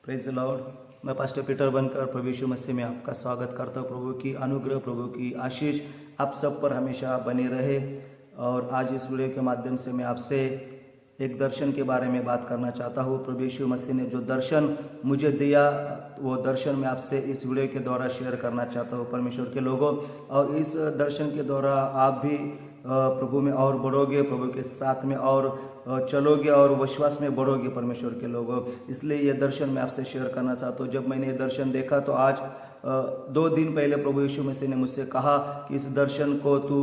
Praise the Lord. मैं pastor Peter बनकर प्रभु यीशु मसीह में आपका स्वागत करता हूँ। प्रभु की अनुग्रह, प्रभु की आशीष आप सब पर हमेशा बनी रहे। और आज इस वीडियो के माध्यम से मैं आपसे एक दर्शन के बारे में बात करना चाहता हूँ। प्रभु यीशु मसीह ने जो दर्शन मुझे दिया, वो दर्शन मैं आपसे इस वीडियो के द्वारा शेयर करना चाहता हूँ परमेश्वर के लोगों। और इस दर्शन के द्वारा आप भी प्रभु में और बढ़ोगे, प्रभु के साथ में और चलोगे और विश्वास में बढ़ोगे परमेश्वर के लोगों। इसलिए ये दर्शन मैं आपसे शेयर करना चाहता हूँ। जब मैंने ये दर्शन देखा तो आज 2 दिन पहले प्रभु यीशु मसीह ने मुझसे कहा कि इस दर्शन को तू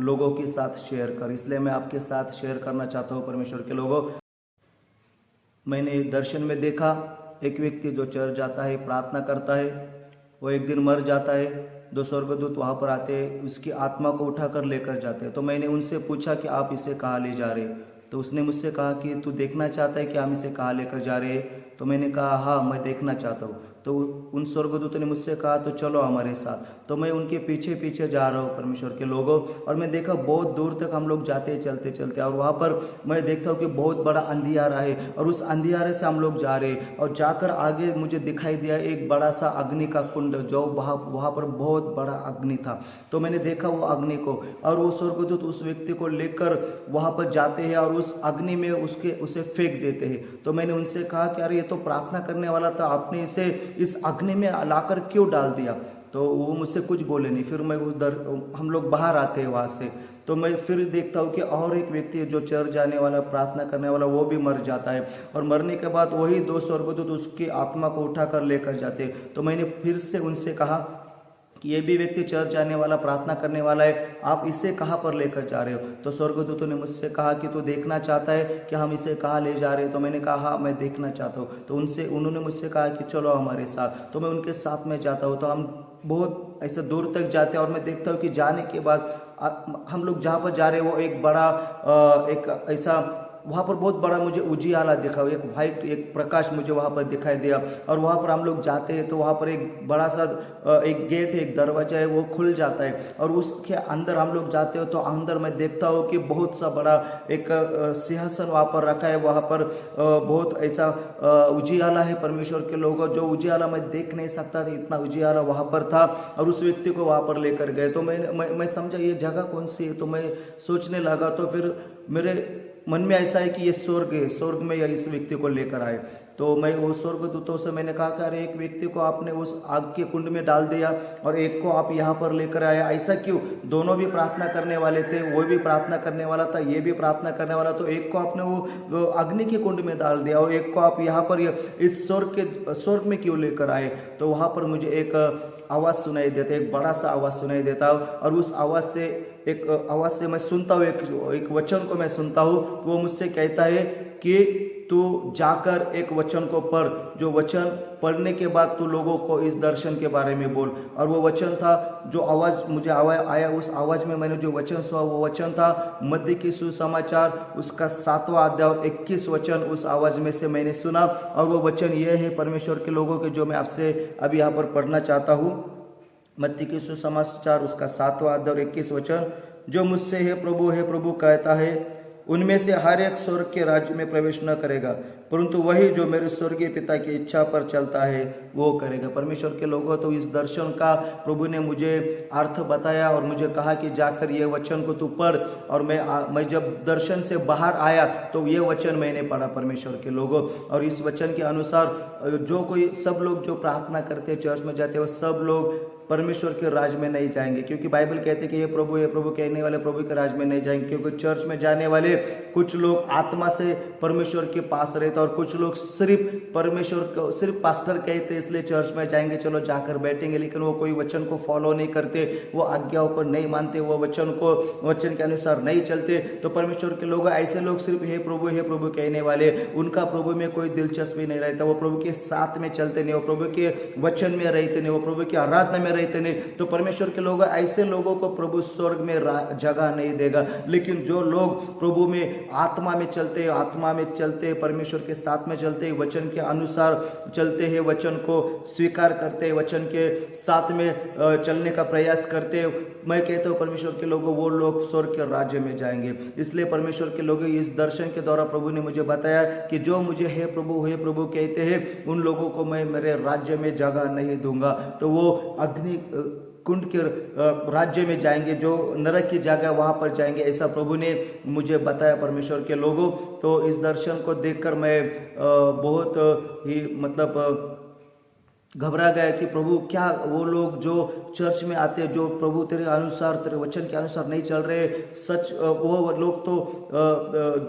लोगों के साथ शेयर कर। इसलिए मैं आपके साथ शेयर करना चाहता हूँ परमेश्वर के लोगों। मैंने दर्शन में देखा एक व्यक्ति जो चर्च जाता है, प्रार्थना करता है, वो एक दिन मर जाता है। 2 स्वर्गदूत वहां पर आते हैं, उसकी आत्मा को उठाकर लेकर जाते हैं। तो मैंने उनसे पूछा कि आप इसे कहाँ ले जा रहे हैं? तो उसने मुझसे कहा कि तू देखना चाहता है कि हम इसे कहाँ लेकर जा रहे हैं? तो मैंने कहा हाँ, मैं देखना चाहता हूँ। तो उन स्वर्गदूतों ने मुझसे कहा तो चलो हमारे साथ। तो मैं उनके पीछे पीछे जा रहा हूँ परमेश्वर के लोगों। और मैं देखा बहुत दूर तक हम लोग जाते चलते चलते, और वहाँ पर मैं देखता हूँ कि बहुत बड़ा अंधियारा है, और उस अंधियारे से हम लोग जा रहे हैं। और जाकर आगे मुझे दिखाई दिया एक बड़ा सा अग्नि का कुंड, जो वहाँ पर बहुत बड़ा अग्नि था। तो मैंने देखा वो अग्नि को, और वो स्वर्गदूत उस व्यक्ति को लेकर वहाँ पर जाते हैं और उस अग्नि में उसे फेंक देते हैं। तो मैंने उनसे कहा कि अरे ये तो प्रार्थना करने वाला था, आपने इसे इस अग्नि में लाकर क्यों डाल दिया? तो वो मुझसे कुछ बोले नहीं। फिर मैं उधर, हम लोग बाहर आते हैं वहां से, तो मैं फिर देखता हूँ कि और एक व्यक्ति है जो चर्च जाने वाला, प्रार्थना करने वाला, वो भी मर जाता है। और मरने के बाद वही 2 स्वर्गदूत उसकी आत्मा को उठाकर लेकर जाते हैं। तो मैंने फिर से उनसे कहा कि ये भी व्यक्ति चर्च जाने वाला, प्रार्थना करने वाला है, आप इसे कहाँ पर लेकर जा रहे हो? तो स्वर्गदूतों ने मुझसे कहा कि तू देखना चाहता है कि हम इसे कहाँ ले जा रहे हैं? तो मैंने कहा हाँ, मैं देखना चाहता हूँ। तो उन्होंने मुझसे कहा कि चलो हमारे साथ। तो मैं उनके साथ में जाता हूँ। तो हम बहुत ऐसे दूर तक जाते हैं, और मैं देखता हूँ कि जाने के बाद हम लोग जहाँ पर जा रहे हैं वो एक बड़ा एक ऐसा, वहाँ पर बहुत बड़ा मुझे उजियाला दिखा, एक वाइट एक प्रकाश मुझे वहाँ पर दिखाई दिया। और वहाँ पर हम लोग जाते हैं तो वहाँ पर एक बड़ा सा एक गेट है, एक दरवाजा है, वो खुल जाता है। और उसके अंदर हम लोग जाते हो तो अंदर मैं देखता हूँ कि बहुत सा बड़ा एक सिंहासन वहाँ पर रखा है। वहाँ पर बहुत ऐसा उजियाला है परमेश्वर के लोगों। जो उजियाला मैं देख नहीं सकता था, इतना उजियाला वहाँ पर था। और उस व्यक्ति को वहाँ पर लेकर गए। तो मैं समझा ये जगह कौन सी है। तो मैं सोचने लगा, तो फिर मेरे मन में ऐसा है कि ये स्वर्ग है, स्वर्ग में या इस व्यक्ति को लेकर आए। तो मैं वो स्वर्गदूतों से मैंने कहा कि अरे एक व्यक्ति को आपने उस आग के कुंड में डाल दिया और एक को आप यहाँ पर लेकर आए, ऐसा क्यों? दोनों भी प्रार्थना करने वाले थे, वो भी प्रार्थना करने वाला था, ये भी प्रार्थना करने वाला। तो एक को आपने वो अग्नि के कुंड में डाल दिया, और एक को आप यहाँ पर इस स्वर्ग में क्यों लेकर आए? तो वहाँ पर मुझे एक आवाज सुनाई देता है, एक बड़ा सा आवाज सुनाई देता है। और उस आवाज से मैं सुनता हूँ, एक वचन को मैं सुनता हूँ। वो मुझसे कहता है कि तू जाकर एक वचन को पढ़, जो वचन पढ़ने के बाद तू लोगों को इस दर्शन के बारे में बोल। और वो वचन था, जो आवाज मुझे आया, उस आवाज में मैंने जो वचन सुना, वो वचन था मत्ती की सुसमाचार, उसका 7वां अध्याय 21 वचन उस आवाज में से मैंने सुना। और वो वचन ये है परमेश्वर के लोगों के, जो मैं आपसे अभी यहाँ पर पढ़ना चाहता हूँ। मत्ती की सुसमाचार, उसका 7वां अध्याय 21 वचन, जो मुझसे हे प्रभु कहता है, उनमें से हर एक स्वर्ग के राज्य में प्रवेश न करेगा, परंतु वही जो मेरे स्वर्गीय पिता की इच्छा पर चलता है वो करेगा। परमेश्वर के लोगों, तो इस दर्शन का प्रभु ने मुझे अर्थ बताया और मुझे कहा कि जाकर ये वचन को तू पढ़। और मैं जब दर्शन से बाहर आया तो ये वचन मैंने पढ़ा परमेश्वर के लोगों। और इस वचन के अनुसार सब लोग जो प्रार्थना करते, चर्च में जाते, वो सब लोग परमेश्वर के राज में नहीं जाएंगे, क्योंकि बाइबल कहते हैं कि ये प्रभु कहने वाले प्रभु के राज में नहीं जाएंगे। क्योंकि चर्च में जाने वाले कुछ लोग आत्मा से परमेश्वर के पास रहते, और कुछ लोग सिर्फ परमेश्वर को सिर्फ पास्टर कहते इसलिए चर्च में जाएंगे, चलो जाकर बैठेंगे, लेकिन वो कोई वचन को फॉलो नहीं करते, वो आज्ञाओं को नहीं मानते, वो वचन के अनुसार नहीं चलते। तो परमेश्वर के लोग, ऐसे लोग सिर्फ हे प्रभु कहने वाले, उनका प्रभु में कोई दिलचस्पी नहीं रहता, वो प्रभु के साथ में चलते नहीं, वो प्रभु के वचन में रहते नहीं, वो प्रभु की आराधना में रहते नहीं। तो परमेश्वर के लोग, ऐसे लोगों को प्रभु स्वर्ग में जगह नहीं देगा। लेकिन जो लोग प्रभु में आत्मा में चलते, परमेश्वर के साथ में चलते, वचन के अनुसार चलते हैं, वचन को स्वीकार करते, वचन के साथ में चलने का प्रयास करते, मैं कहता हूँ परमेश्वर के लोगों, वो लोग स्वर्ग के राज्य में जाएंगे। इसलिए परमेश्वर के लोगों, इस दर्शन के द्वारा प्रभु ने मुझे बताया कि जो मुझे हे प्रभु कहते हैं, उन लोगों को मैं मेरे राज्य में जगह नहीं दूंगा। तो वो अग्नि कुंड के राज्य में जाएंगे, जो नरक की जगह वहां पर जाएंगे, ऐसा प्रभु ने मुझे बताया परमेश्वर के लोगों। तो इस दर्शन को देखकर मैं बहुत ही मतलब घबरा गया कि प्रभु, क्या वो लोग जो चर्च में आते, जो प्रभु तेरे अनुसार, तेरे वचन के अनुसार नहीं चल रहे, सच वो लोग तो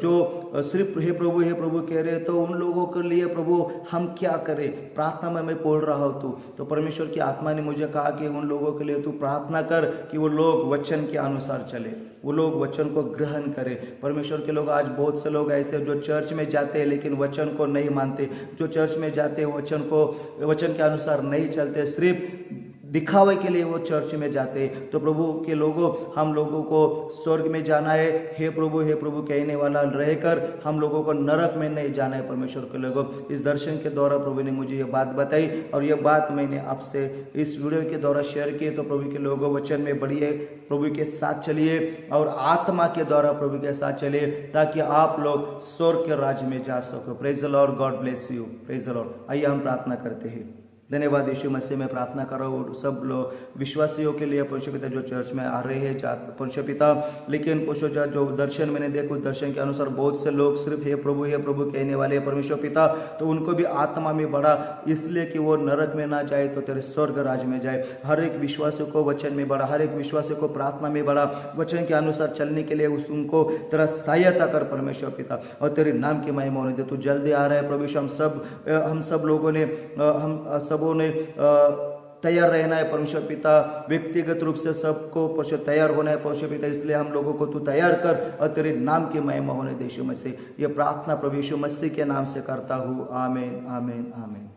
जो सिर्फ हे प्रभु कह रहे, तो उन लोगों के लिए प्रभु हम क्या करें? प्रार्थना में मैं बोल रहा हूँ तो परमेश्वर की आत्मा ने मुझे कहा कि उन लोगों के लिए तू प्रार्थना कर कि वो लोग वचन के अनुसार चले, वो लोग वचन को ग्रहण करें। परमेश्वर के लोग, आज बहुत से लोग ऐसे जो चर्च में जाते हैं लेकिन वचन को नहीं मानते, जो चर्च में जाते हैं वचन के अनुसार नहीं चलते, सिर्फ दिखावे के लिए वो चर्च में जाते। तो प्रभु के लोगों, हम लोगों को स्वर्ग में जाना है, हे प्रभु कहने वाला रहकर हम लोगों को नरक में नहीं जाना है। परमेश्वर के लोगों, इस दर्शन के द्वारा प्रभु ने मुझे ये बात बताई और ये बात मैंने आपसे इस वीडियो के द्वारा शेयर की। तो प्रभु के लोगों, वचन में बढ़िए, प्रभु के साथ चलिए और आत्मा के द्वारा प्रभु के साथ चलिए, ताकि आप लोग स्वर्ग के राज्य में जा सको। Praise the Lord, God bless you. Praise the Lord. आइए हम प्रार्थना करते हैं। धन्यवाद यीशु मसीह में प्रार्थना करो और सब लोग विश्वासियों के लिए परमेश्वर पिता जो चर्च में आ रहे हैं परमेश्वर पिता, लेकिन परमेश्वर जो दर्शन मैंने देखो, दर्शन के अनुसार बहुत से लोग सिर्फ हे प्रभु कहने वाले परमेश्वर पिता, तो उनको भी आत्मा में बढ़ा, इसलिए कि वो नरक में ना जाए तो तेरे स्वर्ग राज्य में जाए। हर एक विश्वासी को वचन में बढ़ा, हर एक विश्वासी को प्रार्थना में बढ़ा, वचन के अनुसार चलने के लिए उनको तेरा सहायता कर परमेश्वर पिता, और तेरे नाम की महिमा होने दे। तू जल्दी आ रहा है प्रभु। हम सब लोगों ने सबों ने तैयार रहना है परमेश्वर पिता, व्यक्तिगत रूप से सबको परमेश्वर तैयार होना है परमेश्वर पिता, इसलिए हम लोगों को तू तैयार कर और तेरे नाम की महिमा होने दे यीशु मसीह। ये प्रार्थना प्रभु यीशु मसीह के नाम से करता हूँ, आमीन आमीन आमीन।